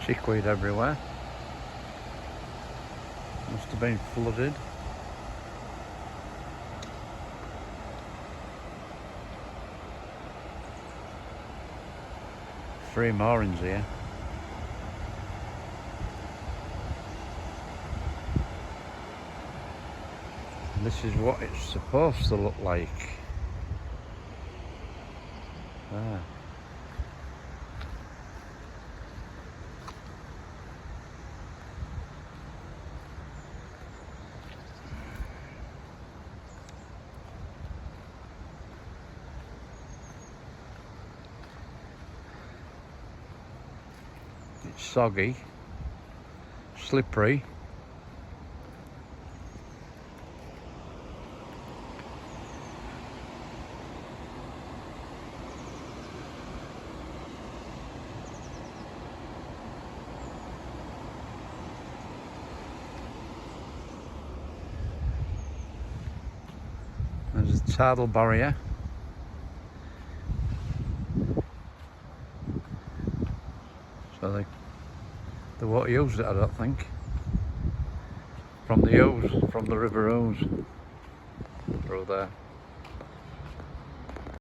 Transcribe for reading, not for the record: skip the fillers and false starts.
Chickweed everywhere. Must have been flooded. Three moorings here. This is what it's supposed to look like. Ah. It's soggy, slippery. There's a tidal barrier. So they won't use it, I don't think. From the Ouse, from the River Ouse through there.